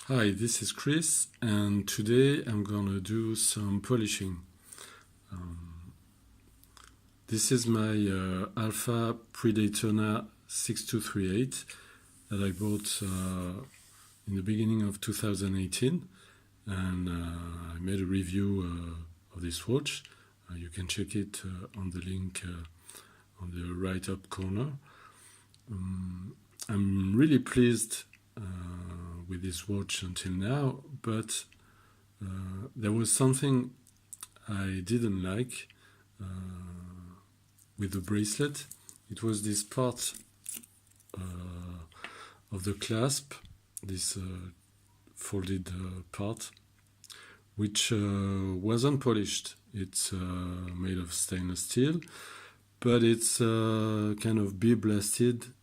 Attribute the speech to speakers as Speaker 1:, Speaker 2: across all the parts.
Speaker 1: Hi, this is Chris, and today I'm gonna do some polishing. This is my Alpha pre-daytona 6238 that I bought in the beginning of 2018, and I made a review of this watch. You can check it on the link on the right up corner. I'm really pleased with this watch until now, but there was something I didn't like with the bracelet. It was this part of the clasp, this folded part, which wasn't polished. It's made of stainless steel, but it's kind of bed blasted,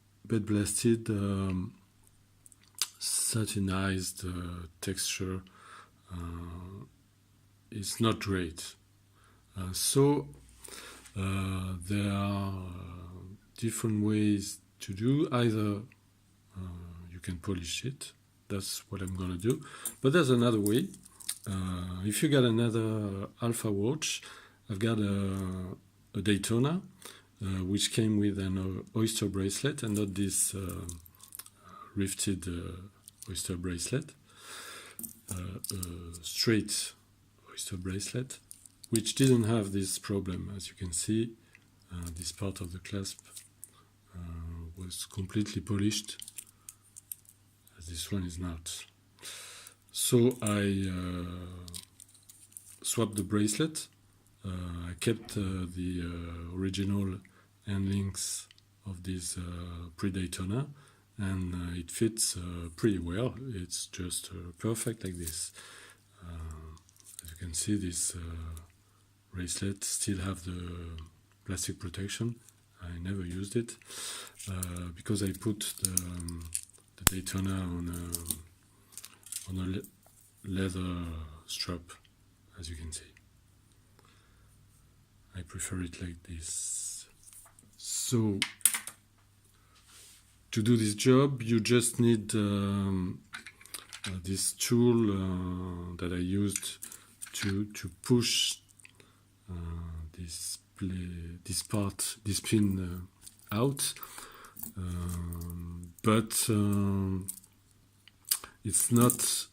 Speaker 1: satinized texture. It's not great. So there are different ways to do. Either you can polish it. That's what I'm gonna do. But there's another way. If you got another Alpha watch, I've got a Daytona, which came with an oyster bracelet and not this riveted oyster bracelet, straight oyster bracelet, which didn't have this problem. As you can see, this part of the clasp was completely polished, as this one is not. So I swapped the bracelet. I kept the original end links of this pre-Daytona, and it fits pretty well. It's just perfect like this. As you can see, this bracelet still have the plastic protection. I never used it because I put the Daytona on a leather strap, as you can see. I prefer it like this. So to do this job, you just need this tool that I used to push this pin out, but it's not.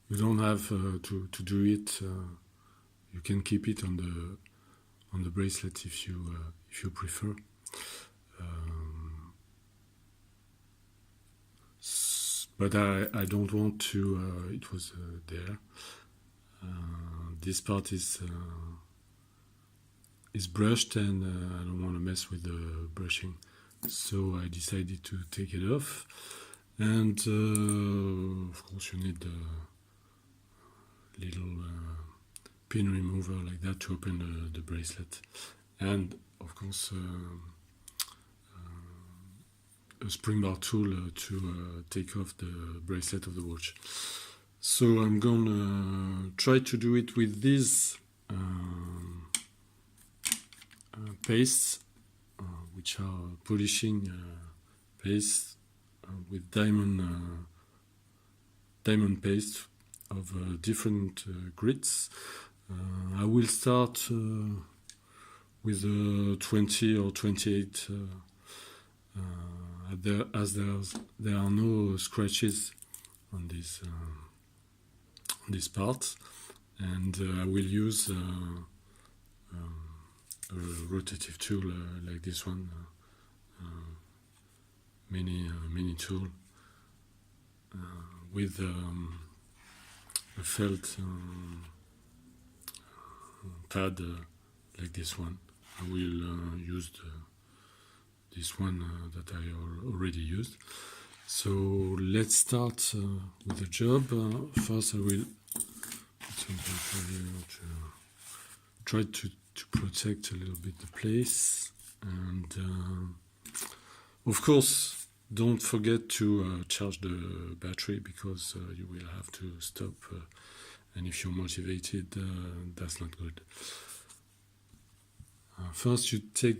Speaker 1: You don't have to do it. You can keep it on the bracelet if you prefer. But I don't want to. It was there. This part is brushed, and I don't want to mess with the brushing. So I decided to take it off, and of course you need a little pin remover like that to open the bracelet, and of course a spring bar tool to take off the bracelet of the watch. So I'm gonna try to do it with these pastes, which are polishing paste with diamond paste of different grits. I will start with 20 or 28 as there are no scratches on this part, and I will use a rotative tool like this one, mini tool with a felt pad like this one. I will use this one that I already used. So let's start with the job. First I will put some paper here to try to protect a little bit the place, and of course don't forget to charge the battery, because you will have to stop, and if you're motivated, that's not good. First you take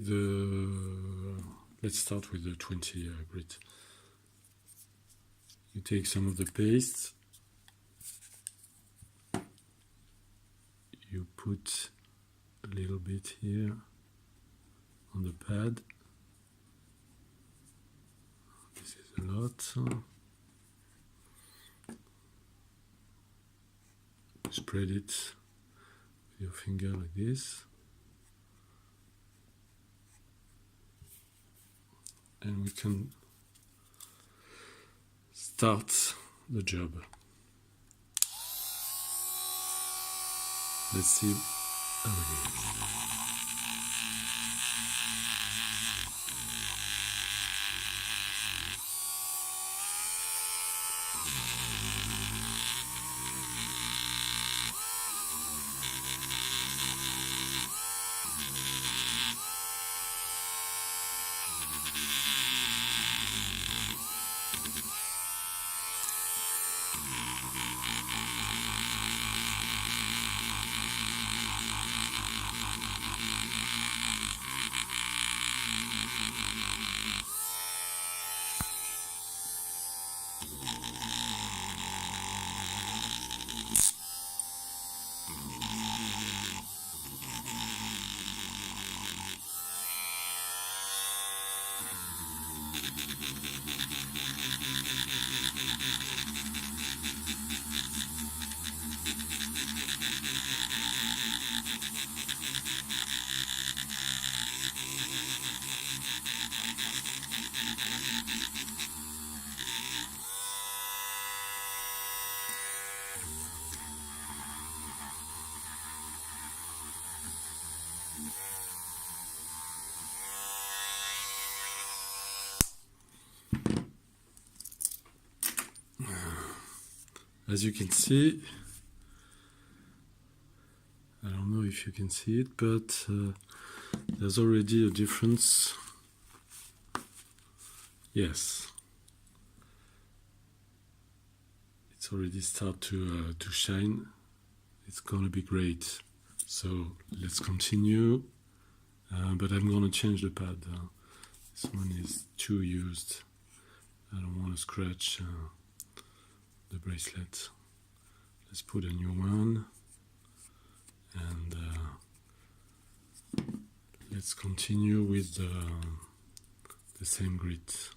Speaker 1: let's start with the 20 grit. You take some of the paste, you put a little bit here on the pad. This is a lot. Spread it with your finger like this. And we can start the job. Let's see how it is. As you can see, I don't know if you can see it, but there's already a difference. Yes, it's already start to shine. It's gonna be great. So let's continue, but I'm gonna change the pad. This one is too used. I don't want to scratch the bracelet. Let's put a new one, and let's continue with the same grit.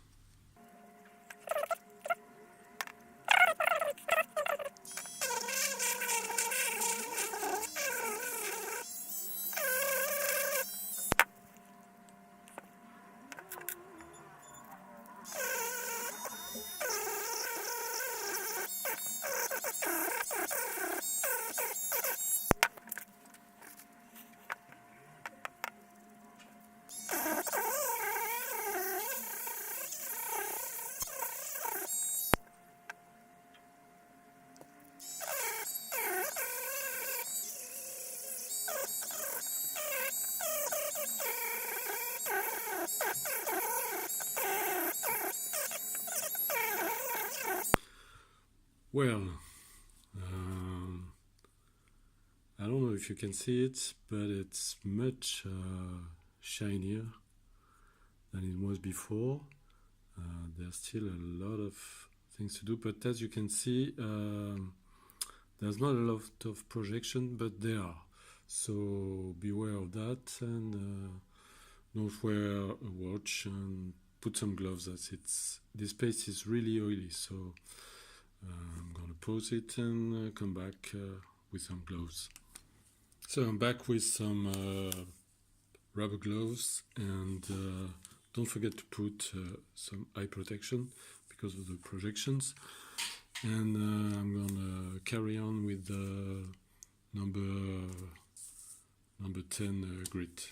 Speaker 1: Well, I don't know if you can see it, but it's much shinier than it was before. There's still a lot of things to do, but as you can see, there's not a lot of projection, but there are. So beware of that, and don't wear a watch, and put some gloves. As this paste is really oily, so I'm gonna pause it and come back with some gloves. So I'm back with some rubber gloves, and don't forget to put some eye protection because of the projections. And I'm gonna carry on with the number 10 grit.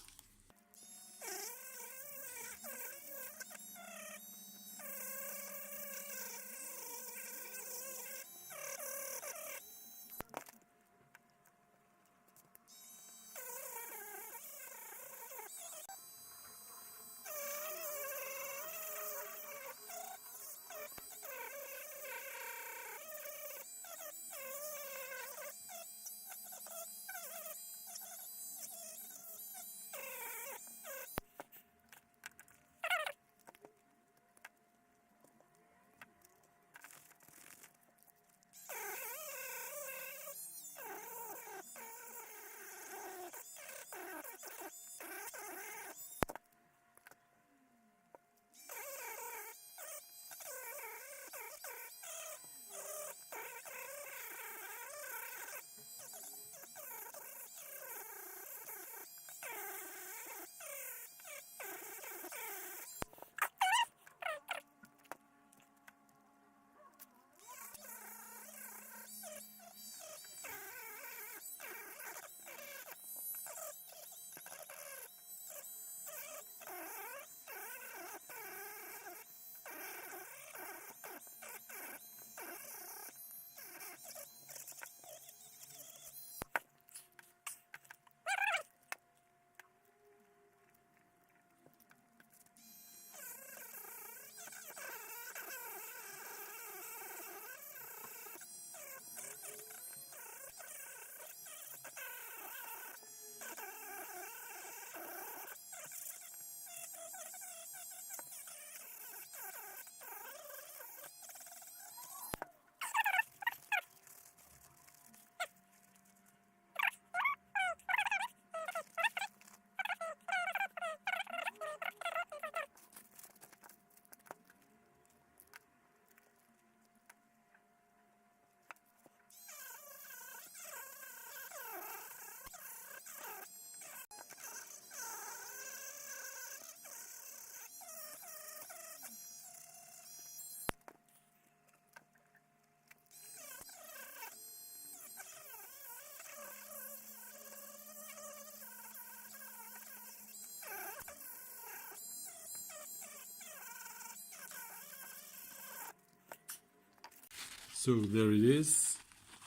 Speaker 1: So there it is.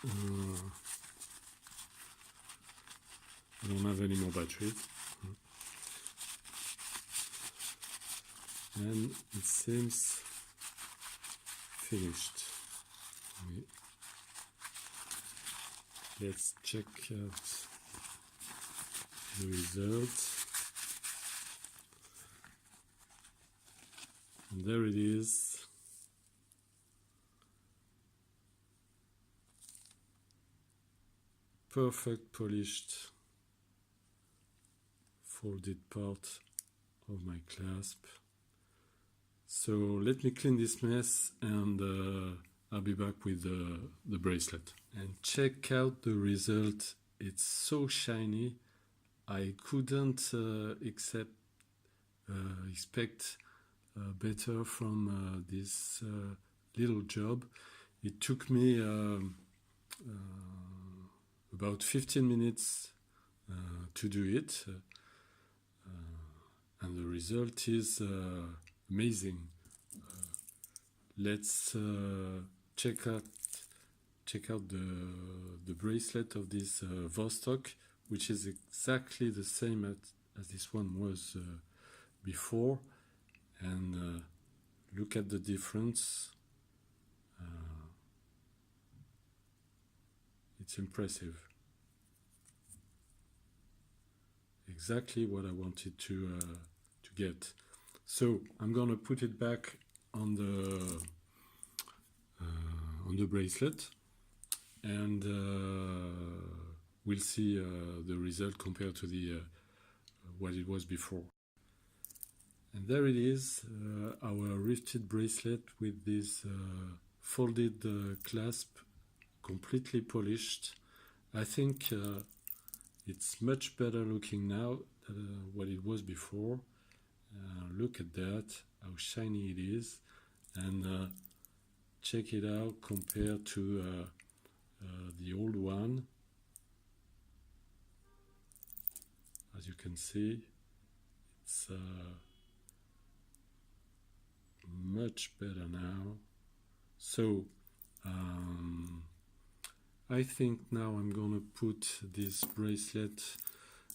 Speaker 1: I don't have any more batteries. And it seems finished. Let's check out the result. And there it is. Perfect polished folded part of my clasp. So let me clean this mess and I'll be back with the bracelet. And check out the result. It's so shiny. I couldn't expect better from this little job. It took me about 15 minutes to do it, and the result is amazing. Let's check out the bracelet of this Vostok, which is exactly the same as this one was before, and look at the difference. It's impressive. Exactly what I wanted to get. So I'm gonna put it back on the bracelet, and we'll see the result compared to the what it was before. And there it is, our riveted bracelet with this folded clasp, completely polished. I think it's much better looking now than what it was before. Look at that, how shiny it is, and check it out compared to the old one. As you can see, it's much better now. So I think now I'm gonna put this bracelet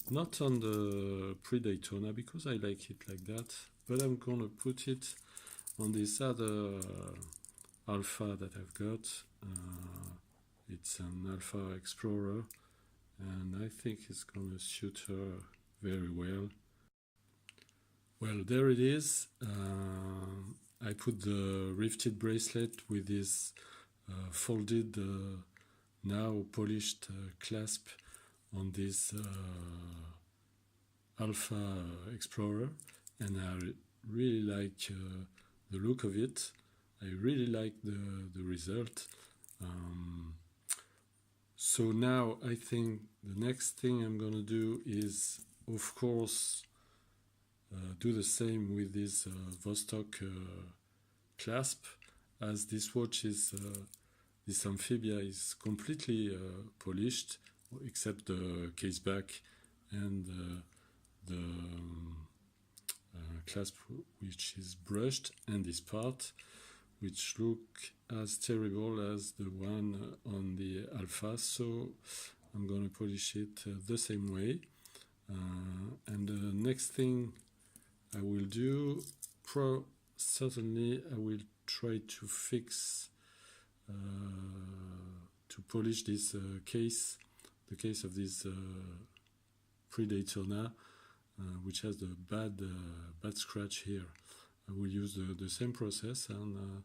Speaker 1: not on the pre-daytona because I like it like that, but I'm gonna put it on this other Alpha that I've got. It's an Alpha Explorer, and I think it's gonna suit her very well. Well, there it is. I put the riveted bracelet with this folded, now polished clasp on this Alpha Explorer, and I really like the look of it. I really like the result. So now I think the next thing I'm gonna do is, of course, do the same with this Vostok clasp, as this watch is this Amphibia is completely polished except the case back and the clasp, which is brushed, and this part which look as terrible as the one on the Alpha. So I'm gonna polish it the same way, and the next thing I will do, certainly I will try to fix to polish this case, the case of this pre-daytona, which has the bad scratch here. I will use the same process, and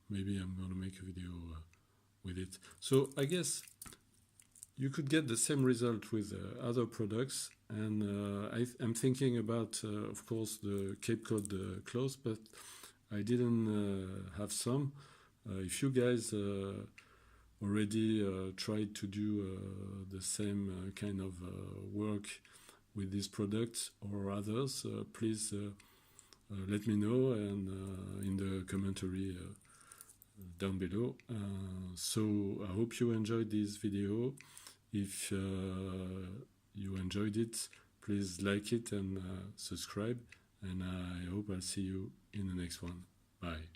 Speaker 1: maybe I'm gonna make a video with it. So I guess you could get the same result with other products, and I'm thinking about, of course, the Cape Cod clothes, but I didn't have some. If you guys already tried to do the same kind of work with these products or others, please let me know, and in the commentary down below. So I hope you enjoyed this video. If you enjoyed it, please like it and subscribe, and I hope I'll see you in the next one. Bye.